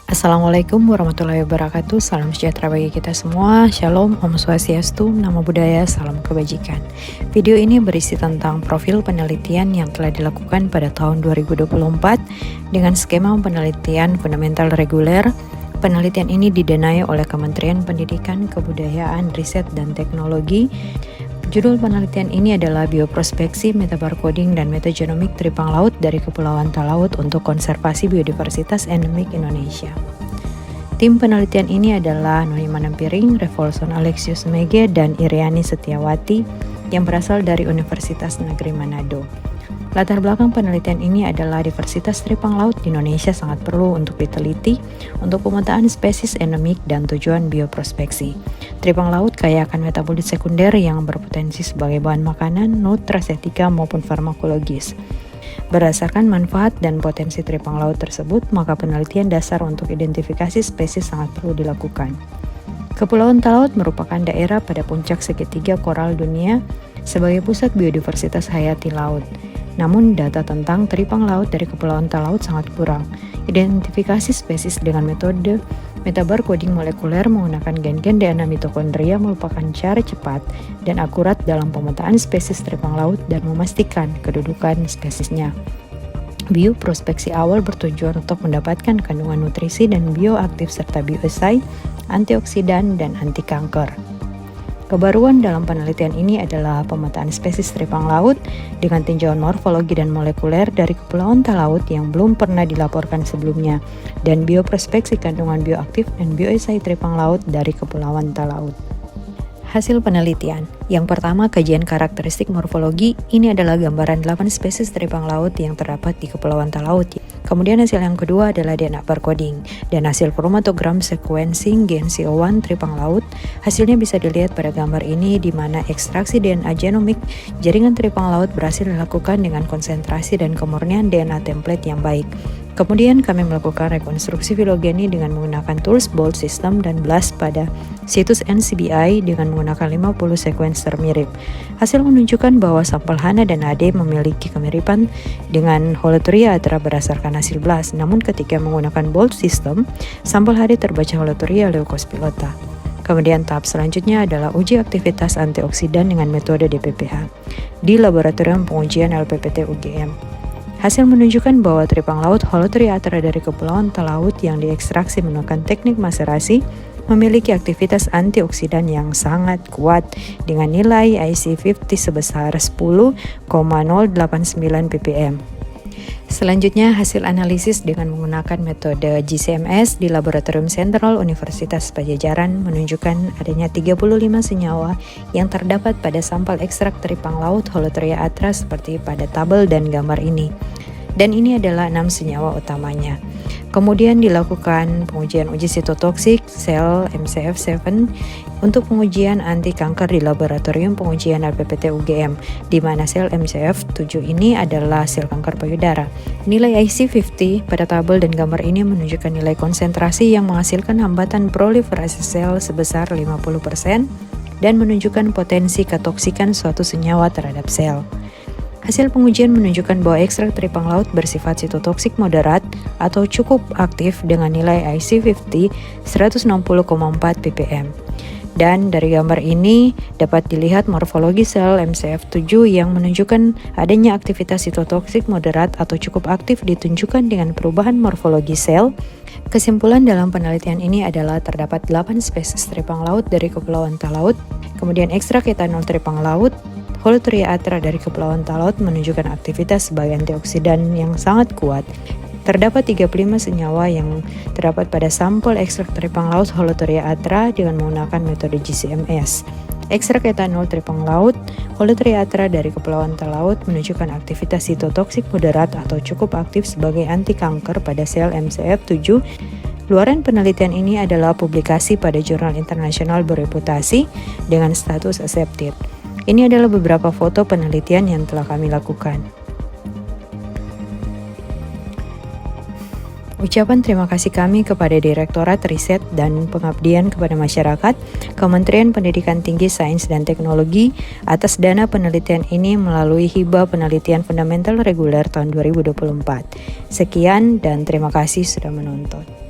Assalamualaikum warahmatullahi wabarakatuh. Salam sejahtera bagi kita semua. Shalom, Om Swastiastu, Namo Buddhaya, salam kebajikan. Video ini berisi tentang profil penelitian yang telah dilakukan pada tahun 2024 dengan skema penelitian fundamental reguler. Penelitian ini didanai oleh Kementerian Pendidikan, Kebudayaan, Riset, dan Teknologi. Judul penelitian ini adalah Bioprospeksi, Metabarcoding, dan Metagenomik Tripang Laut dari Kepulauan Talaut untuk Konservasi Biodiversitas Endemik Indonesia. Tim penelitian ini adalah Noni Manampiring, Revolson Alexius Mege, dan Iriani Setiawati yang berasal dari Universitas Negeri Manado. Latar belakang penelitian ini adalah diversitas tripang laut di Indonesia sangat perlu untuk diteliti untuk pemetaan spesies endemik dan tujuan bioprospeksi. Tripang laut kaya akan metabolit sekunder yang berpotensi sebagai bahan makanan, nutrasetika maupun farmakologis. Berdasarkan manfaat dan potensi tripang laut tersebut, maka penelitian dasar untuk identifikasi spesies sangat perlu dilakukan. Kepulauan Talaut merupakan daerah pada puncak segitiga koral dunia sebagai pusat biodiversitas hayati laut. Namun data tentang tripang laut dari Kepulauan Talaut sangat kurang. Identifikasi spesies dengan metode metabarcoding molekuler menggunakan gen-gen DNA mitokondria merupakan cara cepat dan akurat dalam pemetaan spesies tripang laut dan memastikan kedudukan spesiesnya. Bioprospeksi awal bertujuan untuk mendapatkan kandungan nutrisi dan bioaktif serta bioesai, antioksidan, dan anti kanker. Kebaruan dalam penelitian ini adalah pemetaan spesies tripang laut dengan tinjauan morfologi dan molekuler dari Kepulauan Talaut yang belum pernah dilaporkan sebelumnya, dan bioprospeksi kandungan bioaktif dan bioesai tripang laut dari Kepulauan Talaut. Hasil penelitian. Yang pertama, kajian karakteristik morfologi. Ini adalah gambaran 8 spesies tripang laut yang terdapat di Kepulauan Talaut. Kemudian hasil yang kedua adalah DNA barcoding dan hasil chromatogram sequencing gen CO1 tripang laut. Hasilnya bisa dilihat pada gambar ini di mana ekstraksi DNA genomik jaringan tripang laut berhasil dilakukan dengan konsentrasi dan kemurnian DNA template yang baik. Kemudian kami melakukan rekonstruksi filogeni dengan menggunakan tools BOLT system dan BLAST pada situs NCBI dengan menggunakan 50 sequencer mirip. Hasil menunjukkan bahwa sampel HANA dan AD memiliki kemiripan dengan Holoturia atra berdasarkan hasil BLAST. Namun ketika menggunakan BOLT system, sampel HD terbaca Holoturia leucospilota. Kemudian tahap selanjutnya adalah uji aktivitas antioksidan dengan metode DPPH di Laboratorium Pengujian LPPT UGM. Hasil menunjukkan bahwa tripang laut Holoturia atra dari Kepulauan Talaut yang diekstraksi menggunakan teknik maserasi memiliki aktivitas antioksidan yang sangat kuat dengan nilai IC50 sebesar 10,089 ppm. Selanjutnya, hasil analisis dengan menggunakan metode GCMS di Laboratorium Sentral Universitas Padjadjaran menunjukkan adanya 35 senyawa yang terdapat pada sampel ekstrak tripang laut Holoturia atra seperti pada tabel dan gambar ini. Dan ini adalah 6 senyawa utamanya. Kemudian dilakukan pengujian uji sitotoksik sel MCF7 untuk pengujian anti kanker di Laboratorium Pengujian LPPT UGM, di mana sel MCF7 ini adalah sel kanker payudara. Nilai IC50 pada tabel dan gambar ini menunjukkan nilai konsentrasi yang menghasilkan hambatan proliferasi sel sebesar 50% dan menunjukkan potensi ketoksikan suatu senyawa terhadap sel. Hasil pengujian menunjukkan bahwa ekstrak tripang laut bersifat sitotoksik moderat atau cukup aktif dengan nilai IC50 160,4 ppm. Dan dari gambar ini dapat dilihat morfologi sel MCF7 yang menunjukkan adanya aktivitas sitotoksik moderat atau cukup aktif ditunjukkan dengan perubahan morfologi sel. Kesimpulan dalam penelitian ini adalah terdapat 8 spesies tripang laut dari Kepulauan Talaut, kemudian ekstrak etanol tripang laut Holoturia atra dari Kepulauan Talaut menunjukkan aktivitas sebagai antioksidan yang sangat kuat. Terdapat 35 senyawa yang terdapat pada sampel ekstrak tripang laut Holoturia atra dengan menggunakan metode GCMS. Ekstrak etanol tripang laut Holoturia atra dari Kepulauan Talaut menunjukkan aktivitas sitotoksik moderat atau cukup aktif sebagai anti kanker pada sel MCF7. Luaran penelitian ini adalah publikasi pada jurnal internasional bereputasi dengan status accepted. Ini adalah beberapa foto penelitian yang telah kami lakukan. Ucapan terima kasih kami kepada Direktorat Riset dan Pengabdian kepada Masyarakat, Kementerian Pendidikan Tinggi Sains dan Teknologi atas dana penelitian ini melalui hibah penelitian fundamental reguler tahun 2024. Sekian dan terima kasih sudah menonton.